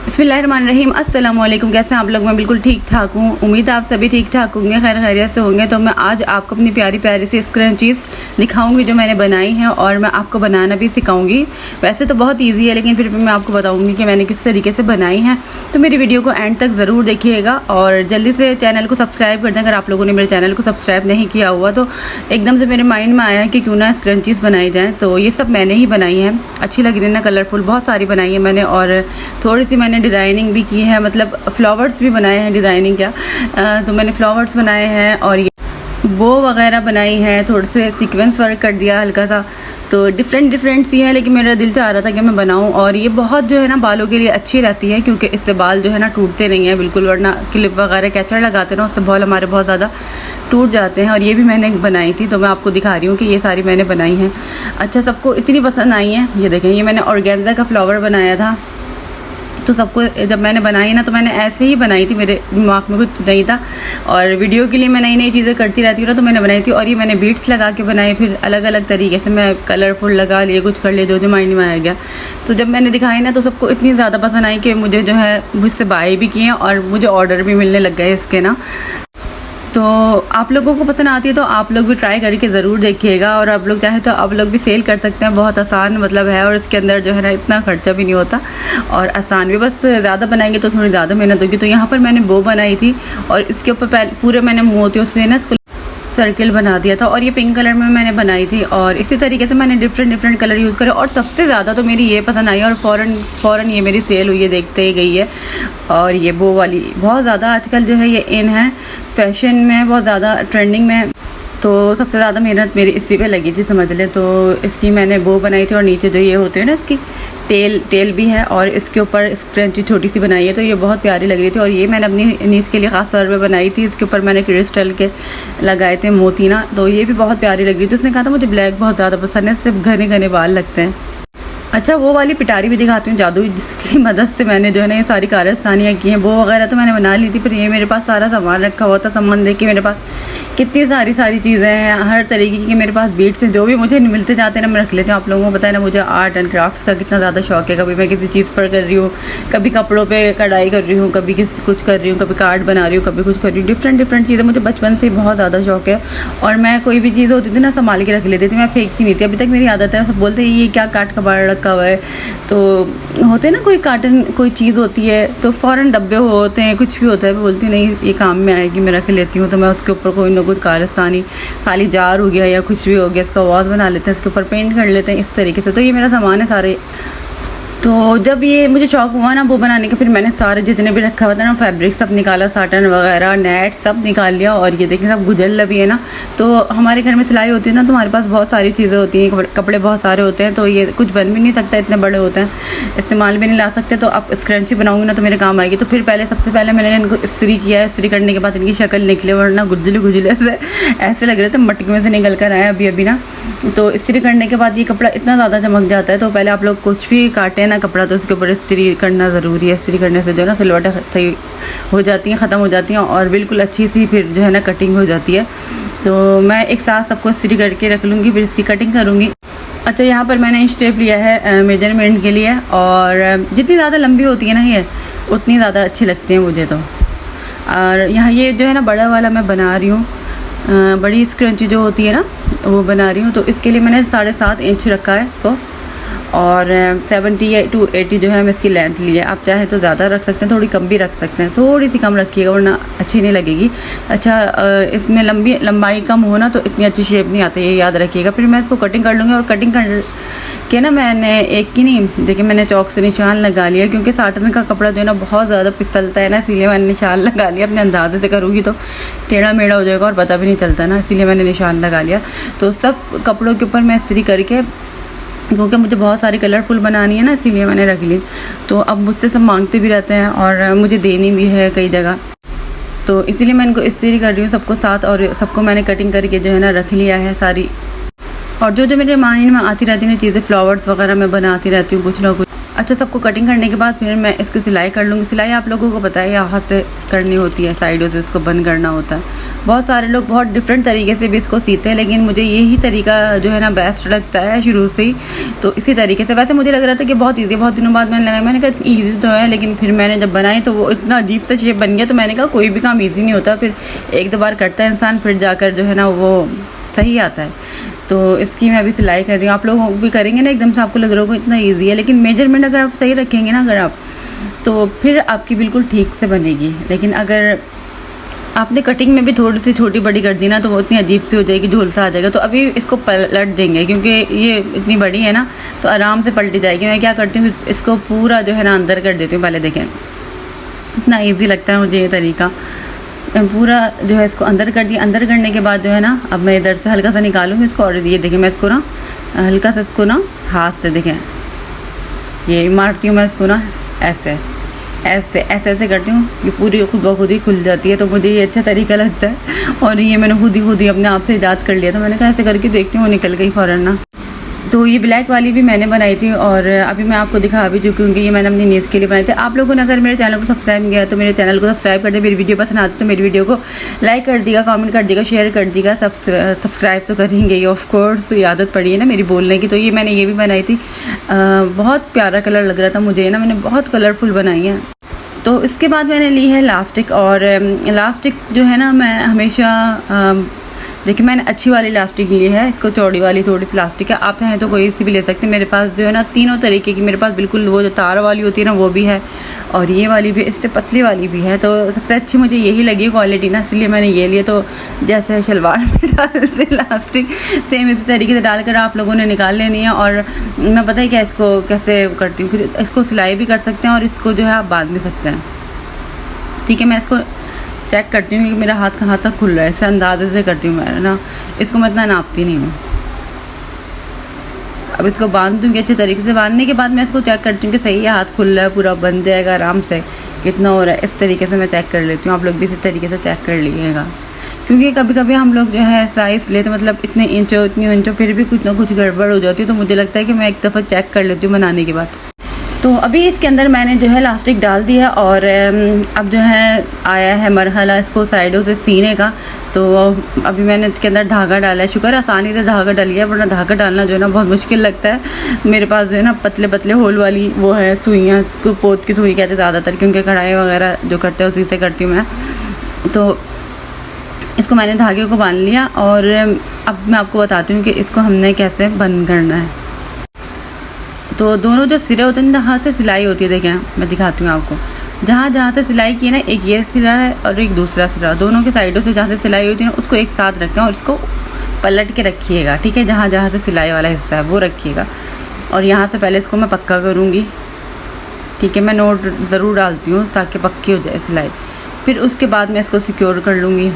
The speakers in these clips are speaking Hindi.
बिस्मिल्लाहिर्रहमानिर्रहीम। अस्सलाम वालेकुम। कैसे हैं आप लोग? मैं बिल्कुल ठीक ठाक हूँ। उम्मीद है आप सभी ठीक ठाक होंगे, खैर खैरियत से होंगे। तो मैं आज आपको अपनी प्यारी प्यारी सी स्क्रंचीज़ दिखाऊंगी जो मैंने बनाई हैं, और मैं आपको बनाना भी सिखाऊंगी। वैसे तो बहुत ईजी है, लेकिन फिर भी मैं आपको बताऊंगी कि मैंने किस तरीके से बनाई हैं। तो मेरी वीडियो को एंड तक ज़रूर देखिएगा और जल्दी से चैनल को सब्सक्राइब कर दें। अगर आप लोगों ने मेरे चैनल को सब्सक्राइब नहीं किया हुआ तो एकदम से मेरे माइंड में आया कि क्यों ना स्क्रंचीज़ बनाई जाएँ। तो ये सब मैंने ही बनाई हैं, अच्छी लग रही है ना, कलरफुल बहुत सारी बनाई है मैंने। और थोड़ी सी मैंने डिज़ाइनिंग भी की है, मतलब फ्लावर्स भी बनाए हैं, डिज़ाइनिंग क्या, तो मैंने फ्लावर्स बनाए हैं और ये बो वगैरह बनाई है, थोड़े से सीक्वेंस वर्क कर दिया हल्का सा। तो डिफरेंट सी है, लेकिन मेरा दिल चाह रहा था कि मैं बनाऊं। और ये बहुत जो है ना बालों के लिए अच्छी रहती है, क्योंकि इससे बाल जो है ना टूटते नहीं हैं बिल्कुल, वरना क्लिप वगैरह कैचर लगाते ना उससे बाल हमारे बहुत ज़्यादा टूट जाते हैं। और ये भी मैंने बनाई थी, तो मैं आपको दिखा रही हूँ कि ये सारी मैंने बनाई हैं। अच्छा, सबको इतनी पसंद आई हैं। ये देखें, ये मैंने ऑर्गेन्जा का फ्लावर बनाया था। तो सबको जब मैंने बनाई ना, तो मैंने ऐसे ही बनाई थी, मेरे दिमाग में कुछ नहीं था। और वीडियो के लिए मैं नई नई चीज़ें करती रहती हूँ ना, तो मैंने बनाई थी। और ये मैंने बीट्स लगा के बनाए, फिर अलग अलग तरीके से मैं कलरफुल लगा लिए, कुछ कर लिए, जो जो माइंड में आ गया। तो जब मैंने दिखाई ना, तो सबको इतनी ज़्यादा पसंद आई कि मुझे जो है मुझसे बाय भी किए और मुझे ऑर्डर भी मिलने लग गए इसके ना। तो आप लोगों को पसंद आती है तो आप लोग भी ट्राई करके ज़रूर देखिएगा। और आप लोग चाहे तो आप लोग भी सेल कर सकते हैं, बहुत आसान मतलब है। और इसके अंदर जो है ना इतना खर्चा भी नहीं होता और आसान भी, बस ज़्यादा बनाएंगे तो थोड़ी ज़्यादा मेहनत होगी। तो यहाँ पर मैंने बो बनाई थी और इसके ऊपर पूरे मैंने मोतियों से ना इसको सर्किल बना दिया था। और ये पिंक कलर में मैंने बनाई थी, और इसी तरीके से मैंने डिफरेंट कलर यूज़ करे। और सबसे ज़्यादा तो मेरी ये पसंद आई, और फ़ौरन ये मेरी सेल हुई है, देखते ही गई है। और ये बो वाली बहुत ज़्यादा आजकल जो है ये इन है, फैशन में बहुत ज़्यादा ट्रेंडिंग में। तो सबसे ज़्यादा मेहनत मेरी इसी पे लगी थी, समझ लें। तो इसकी मैंने बो बनाई थी, और नीचे जो ये होते हैं ना इसकी टेल भी है, और इसके ऊपर स्क्रंची छोटी सी बनाई है। तो ये बहुत प्यारी लग रही थी। और ये मैंने अपनी नीस के लिए ख़ास तौर पे बनाई थी। इसके ऊपर मैंने क्रिस्टल के लगाए थे मोती ना, तो ये भी बहुत प्यारी लग रही थी। उसने कहा था मुझे ब्लैक बहुत ज़्यादा पसंद है, सिर्फ घने घने बाल लगते हैं। अच्छा, वो वाली पिटारी भी दिखाती हूँ जादू, जिसकी मदद से मैंने जो है ना ये सारी कारस्तानियाँ की हैं। वो वगैरह तो मैंने बना ली थी, पर ये मेरे पास सारा सामान रखा हुआ था। सामान देखिए मेरे पास कितनी सारी चीज़ें हैं, हर तरीके की मेरे पास बीट्स हैं, जो भी मुझे मिलते जाते हैं ना मैं रख लेती हूँ। आप लोगों को पता है ना मुझे आर्ट एंड क्राफ्ट्स का कितना ज़्यादा शौक है। कभी मैं किसी चीज़ पर कर रही हूँ, कभी कपड़ों पे कढ़ाई कर रही हूँ, कभी किसी कुछ कर रही हूँ, कभी कार्ड बना रही हूँ, कभी कुछ कर रही हूँ। डिफरेंट चीज़ें मुझे बचपन से बहुत ज़्यादा शौक है। और मैं कोई भी चीज़ होती थी ना संभाल के रख लेती थी, मैं फेंकती नहीं थी। अभी तक मेरी आदत है, सब बोलते हैं ये क्या काट कबाड़ रखा हुआ है। तो होते ना कोई कार्टन कोई चीज़ होती है तो फ़ौरन डब्बे होते हैं, कुछ भी होता है, मैं बोलती हूँ नहीं ये काम में आएगी, मैं रख लेती हूँ। तो मैं उसके ऊपर कोई ना कोई कारस्तानी, खाली जार हो गया या कुछ भी हो गया, इसका आवाज़ बना लेते हैं, इसके ऊपर पेंट कर लेते हैं इस तरीके से। तो ये मेरा सामान है सारे। तो जब ये मुझे शौक हुआ ना वो बनाने का, फिर मैंने सारे जितने भी रखा हुआ था ना फैब्रिक सब निकाला, साटन वगैरह नेट सब निकाल लिया। और ये देखिए सब गुजल भी है ना, तो हमारे घर में सिलाई होती है ना, तो हमारे पास बहुत सारी चीज़ें होती हैं, कपड़े बहुत सारे होते हैं। तो ये कुछ बन भी नहीं सकता, इतने बड़े होते हैं, इस्तेमाल भी नहीं ला सकते। तो अब स्क्रंची बनाऊंगी ना तो मेरे काम आएगी। तो फिर सबसे पहले मैंने इनको इस्त्री किया। इस्त्री करने के बाद इनकी शक्ल निकले, वरना गुजले से ऐसे लग रहे थे मटके में से निकल कर आए अभी ना। तो इस्त्री करने के बाद ये कपड़ा इतना ज़्यादा चमक जाता है। तो पहले आप लोग कुछ भी काटें ना कपड़ा, तो उसके ऊपर इस्त्री करना ज़रूरी है। इस्त्री करने से जो है ना सिलवटें सही हो जाती हैं, ख़त्म हो जाती हैं, और बिल्कुल अच्छी सी फिर जो है ना कटिंग हो जाती है। तो मैं एक साथ सबको इस्त्री करके रख लूँगी, फिर इसकी कटिंग करूँगी। अच्छा, यहाँ पर मैंने इंच टेप लिया है मेजरमेंट के लिए, और जितनी ज़्यादा लंबी होती है ना ये उतनी ज़्यादा अच्छी लगती हैं मुझे। तो और यहाँ ये जो है ना बड़ा वाला मैं बना रही हूँ, बड़ी स्क्रंची जो होती है ना वो बना रही हूँ। तो इसके लिए मैंने 7.5 इंच रखा है इसको, और 70 to 80 जो है मैं इसकी लेंथ ली है। आप चाहे तो ज़्यादा रख सकते हैं, थोड़ी कम भी रख सकते हैं, थोड़ी सी कम रखिएगा वरना अच्छी नहीं लगेगी। अच्छा, इसमें लंबाई कम हो ना तो इतनी अच्छी शेप नहीं आती, ये याद रखिएगा। फिर मैं इसको कटिंग कर लूँगी, और कटिंग कर के ना मैंने एक की नहीं, देखिए मैंने चौक से निशान लगा लिया, क्योंकि साटन का कपड़ा जो है ना बहुत ज़्यादा फिसलता है ना, इसीलिए मैंने निशान लगा लिया। अपने अंदाजे से करूँगी तो टेढ़ा मेढ़ा हो जाएगा और पता भी नहीं चलता ना, इसीलिए मैंने निशान लगा लिया। तो सब कपड़ों के ऊपर मैं इस्त्री करके, क्योंकि मुझे बहुत सारी कलरफुल बनानी है ना, इसीलिए मैंने रख ली। तो अब मुझसे सब मांगते भी रहते हैं और मुझे देनी भी है कई जगह, तो इसीलिए मैं इनको इस्त्री कर रही हूँ सबको साथ। और सबको मैंने कटिंग करके जो है ना रख लिया है सारी। और जो मेरे माइंड में आती रहती हैं चीज़ें, फ्लावर्स वगैरह मैं बनाती रहती हूँ कुछ ना कुछ। अच्छा, सबको कटिंग करने के बाद फिर मैं इसकी सिलाई कर लूँगी। सिलाई आप लोगों को पता है यहाँ से करनी होती है, साइडों से इसको बंद करना होता है। बहुत सारे लोग बहुत डिफरेंट तरीके से भी इसको सीते हैं, लेकिन मुझे यही तरीका जो है ना बेस्ट लगता है शुरू से ही। तो इसी तरीके से वैसे मुझे लग रहा था कि बहुत ईजी, बहुत दिनों बाद मैंने लगाया, मैंने कहा ईजी तो है, लेकिन फिर मैंने जब बनाई तो वो इतना अजीब सा शेप बन गया। तो मैंने कहा कोई भी काम ईजी नहीं होता, फिर एक दो बार करता है इंसान, फिर जाकर जो है ना वो सही आता है। तो इसकी मैं अभी सिलाई कर रही हूँ। आप लोग भी करेंगे ना एकदम से आपको लग रहा होगा इतना इजी है, लेकिन मेजरमेंट अगर आप सही रखेंगे ना अगर आप, तो फिर आपकी बिल्कुल ठीक से बनेगी। लेकिन अगर आपने कटिंग में भी थोड़ी सी छोटी बड़ी कर दी ना तो वो इतनी अजीब सी हो जाएगी, झोल सा आ जाएगा। तो अभी इसको पलट देंगे क्योंकि ये इतनी बड़ी है ना, तो आराम से पलटी जाएगी। मैं क्या करती हूँ, इसको पूरा जो है ना अंदर कर देती हूँ। पहले देखें इतना ईजी लगता है मुझे ये तरीका। पूरा जो है इसको अंदर कर दिया। अंदर करने के बाद जो है ना, अब मैं इधर से हल्का सा निकालूंगी इसको, और ये देखें मैं इसको ना हल्का सा इसको ना हाथ से देखें ये मारती हूँ मैं इसको ना, ऐसे ऐसे ऐसे ऐसे करती हूँ। ये पूरी खुद ब खुद ही खुल जाती है। तो मुझे ये अच्छा तरीका लगता है, और ये मैंने खुद ही अपने आप से ईजाद कर लिया। तो मैंने कहा ऐसे करके देखती हूँ, वो निकल गई फ़ौरन ना। तो ये ब्लैक वाली भी मैंने बनाई थी, और अभी मैं आपको दिखा भी चुकी हूँ कि ये मैंने अपनी नीज़ के लिए बनाई थी। आप लोगों ने अगर मेरे चैनल को सब्सक्राइब नहीं किया तो मेरे चैनल को सब्सक्राइब कर दे। मेरी वीडियो पसंद आती तो मेरी वीडियो को लाइक कर दिएगा, कमेंट कर दिएगा, शेयर कर दिएगा। सब्सक्राइब तो करेंगे ही ऑफ कोर्स, आदत पड़ी है ना मेरी बोलने की। तो ये मैंने ये भी बनाई थी, बहुत प्यारा कलर लग रहा था मुझे ना, मैंने बहुत कलरफुल बनाई है। तो इसके बाद मैंने ली है इलास्टिक, और इलास्टिक जो है ना मैं हमेशा देखिए मैंने अच्छी वाली इलास्टिक ली है, इसको चौड़ी वाली थोड़ी सी इलास्टिक है। आप चाहें तो कोई सी भी ले सकते हैं। मेरे पास जो है ना तीनों तरीके की, मेरे पास बिल्कुल वो जो तार वाली होती है ना वो भी है, और ये वाली भी, इससे पतली वाली भी है। तो सबसे अच्छी मुझे यही लगी क्वालिटी ना, इसलिए मैंने ये लिया। तो जैसे शलवार में डालते इलास्टिक, सेम इसी तरीके से डालकर आप लोगों ने निकाल लेनी है। और मैं पता है क्या इसको कैसे करती हूँ, फिर इसको सिलाई भी कर सकते हैं, और इसको जो है आप बांध भी सकते हैं। ठीक है, मैं इसको चेक करती हूँ कि मेरा हाथ कहाँ तक खुल रहा है, इसे अंदाजे से करती हूँ मैं ना, इसको मैं इतना नापती नहीं हूँ। अब इसको बांध दूँगी अच्छे तरीके से। बांधने के बाद मैं इसको चेक करती हूँ कि सही है, हाथ खुल रहा है, पूरा बन जाएगा आराम से, कितना हो रहा है, इस तरीके से मैं चेक कर लेती हूँ। आप लोग भी इसी तरीके से चेक कर लीजिएगा, क्योंकि कभी कभी हम लोग जो है साइज़ लेते मतलब इतने इंचों इतनी इंचों, फिर भी कुछ ना कुछ गड़बड़ हो जाती है। तो मुझे लगता है कि मैं एक दफ़ा चेक कर लेती हूँ बनाने के बाद। तो अभी इसके अंदर मैंने जो है इलास्टिक डाल दिया, और अब जो है आया है मरहला इसको साइडों से सीने का। तो अभी मैंने इसके अंदर धागा डाला है। शुक्र आसानी से धागा डाल गया, वरना धागा डालना जो है ना बहुत मुश्किल लगता है। मेरे पास जो है ना पतले पतले होल वाली वो है सुइयाँ, पोत की सुई कहते हैं ज़्यादातर, क्योंकि कढ़ाई वगैरह जो करते हैं उसी से करती हूँ मैं। तो इसको मैंने धागे को बांध लिया, और अब मैं आपको बताती हूँ कि इसको हमने कैसे बंद करना है। तो दोनों जो सिरे होते हैं जहाँ से सिलाई होती है, देखें मैं दिखाती हूँ आपको, जहाँ जहाँ से सिलाई की है ना, एक ये सिरा है और एक दूसरा सिरा, दोनों के साइडों से जहाँ से सिलाई होती है ना उसको एक साथ रखते हैं, और इसको पलट के रखिएगा। ठीक है, जहाँ जहाँ से सिलाई वाला हिस्सा है वो रखिएगा। और यहाँ से पहले इसको मैं पक्का करूँगी। ठीक है, मैं नोट ज़रूर डालती हूँ ताकि पक्की हो जाए सिलाई। फिर उसके बाद मैं इसको सिक्योर कर लूँगी।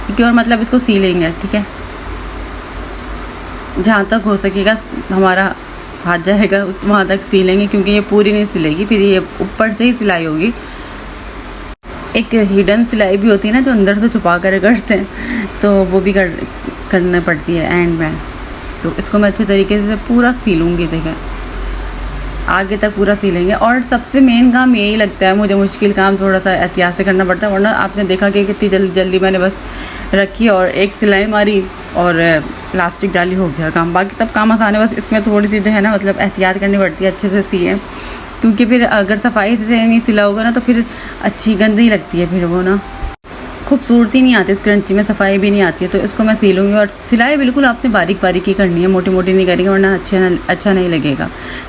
सिक्योर मतलब इसको सी लेंगे। ठीक है, जहाँ तक हो सकेगा हमारा हाथ जाएगा वहाँ तक सी लेंगे, क्योंकि ये पूरी नहीं सिलेगी, फिर ये ऊपर से ही सिलाई होगी। एक हिडन सिलाई भी होती है ना, जो अंदर से छुपा कर करते हैं, तो वो भी करना पड़ती है एंड में। तो इसको मैं अच्छे तरीके से पूरा सी लूँगी। देखें आगे तक पूरा सी लेंगे। और सबसे मेन काम यही लगता है मुझे, मुश्किल काम थोड़ा सा एहतियात से करना पड़ता है, वरना आपने देखा कि कितनी जल्दी जल्दी मैंने बस रखी और एक सिलाई मारी और इलास्टिक डाली, हो गया काम। बाकी सब काम आसान है, बस इसमें थोड़ी सी जो है ना मतलब एहतियात करनी पड़ती है, अच्छे से सिए, क्योंकि फिर अगर सफाई से नहीं सिला होगा ना तो फिर अच्छी गंदी लगती है, फिर वो ना खूबसूरती नहीं आती, इस क्रंची में सफाई भी नहीं आती है। तो इसको मैं सीलूँगी, और सिलाई बिल्कुल आपने बारीक बारीक ही करनी है, मोटी मोटी नहीं करेंगे वरना अच्छा नहीं लगेगा।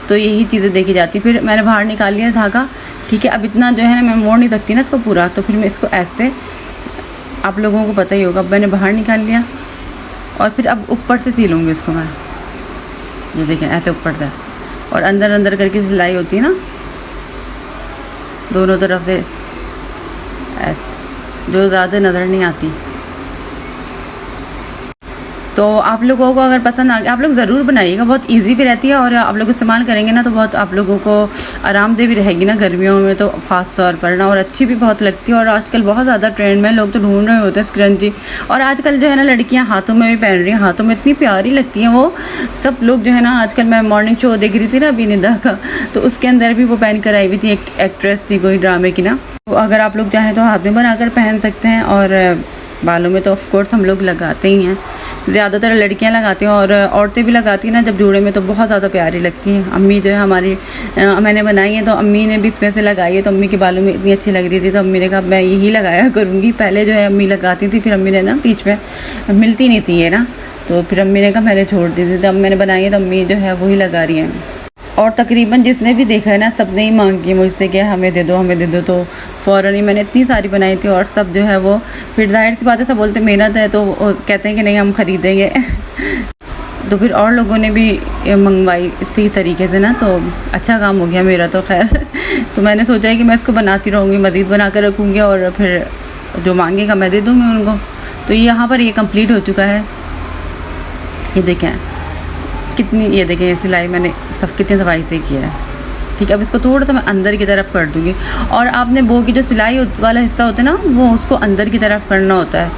तो यही चीज़ें देखी जाती। फिर मैंने बाहर निकाल लिया धागा। ठीक है, अब इतना जो है ना मैं मोड़ नहीं सकती ना इसको पूरा, तो फिर मैं इसको ऐसे, आप लोगों को पता ही होगा, अब मैंने बाहर निकाल लिया, और फिर अब ऊपर से सीलूँगी इसको मैं। ये देखें ऐसे ऊपर से, और अंदर अंदर करके सिलाई होती है ना दोनों तरफ से, ऐसे जो ज़्यादा नज़र नहीं आती। तो आप लोगों को अगर पसंद आ गया, आप लोग ज़रूर बनाइएगा, बहुत इजी भी रहती है और आप लोग इस्तेमाल करेंगे ना तो बहुत आप लोगों को आरामदेह भी रहेगी ना गर्मियों में तो ख़ास तौर पर ना, और अच्छी भी बहुत लगती है। और आजकल बहुत ज़्यादा ट्रेंड में लोग तो ढूंढ रहे होते हैं स्क्रंची, और आजकल जो है ना लड़कियाँ हाथों में भी पहन रही हैं, हाथों में इतनी प्यारी लगती हैं वो सब लोग जो है ना। आजकल मैं मॉर्निंग शो देख रही थी ना अभी निदा का, तो उसके अंदर भी वो पहन कर आई हुई थी, एक एक्ट्रेस थी कोई ड्रामे की ना। तो अगर आप लोग चाहें तो हाथ में बनाकर पहन सकते हैं, और बालों में तो ऑफ कोर्स हम लोग लगाते ही हैं, ज़्यादातर लड़कियां लगाती हैं और औरतें भी लगाती हैं ना जब जूड़े में, तो बहुत ज़्यादा प्यारी लगती हैं। अम्मी जो है हमारी, मैंने बनाई है तो अम्मी ने भी इसमें से लगाई है, तो अम्मी के बालों में इतनी अच्छी लग रही थी तो अम्मी ने कहा मैं यही लगाया करूँगी। पहले जो है अम्मी लगाती थी, फिर अम्मी ने ना बीच में मिलती नहीं थी ये ना, तो फिर अम्मी ने कहा मैंने छोड़ दी थी, तो अब मैंने बनाई है तो अम्मी जो है वही लगा रही हैं। और तकरीबन जिसने भी देखा है ना सब ने ही मांग की मुझसे कि हमें दे दो हमें दे दो, तो फ़ौरन ही मैंने इतनी सारी बनाई थी। और सब जो है वो फिर जाहिर सी बात है सब बोलते मेहनत है, तो कहते हैं कि नहीं हम ख़रीदेंगे तो फिर और लोगों ने भी मंगवाई इसी तरीके से ना, तो अच्छा काम हो गया मेरा तो खैर तो मैंने सोचा है कि मैं इसको बनाती रहूँगी, मज़ीद बना कर रखूँगी और फिर जो मांगेगा मैं दे दूँगी उनको। तो यहाँ पर ये कंप्लीट हो चुका है, ये देखें कितनी, ये देखें सिलाई मैंने सब कितनी सफाई से किया है। ठीक है, अब इसको थोड़ा सा मैं अंदर की तरफ कर दूँगी, और आपने बो की जो सिलाई वाला हिस्सा होता है ना वो उसको अंदर की तरफ करना होता है,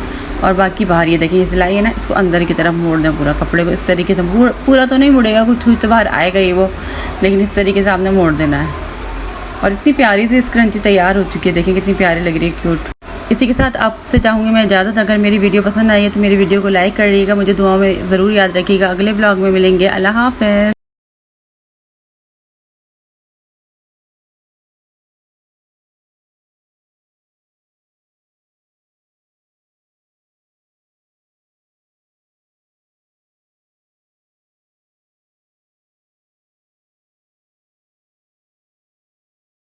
और बाकी बाहर ये देखिए सिलाई है ना इसको अंदर की तरफ मोड़ दें पूरा कपड़े को इस तरीके से। पूरा तो नहीं मुड़ेगा, कुछ तो बाहर आएगा ही वो, लेकिन इस तरीके से आपने मोड़ देना है। और इतनी प्यारी सी स्क्रंची तैयार हो चुकी है, देखिए कितनी प्यारी लग रही है, क्यूट। इसी के साथ आपसे चाहूँगी मैं इजाज़त, अगर मेरी वीडियो पसंद आई है तो मेरी वीडियो को लाइक करिएगा, मुझे दुआ में ज़रूर याद रखिएगा। अगले ब्लॉग में मिलेंगे, अल्लाह हाफ़िज़।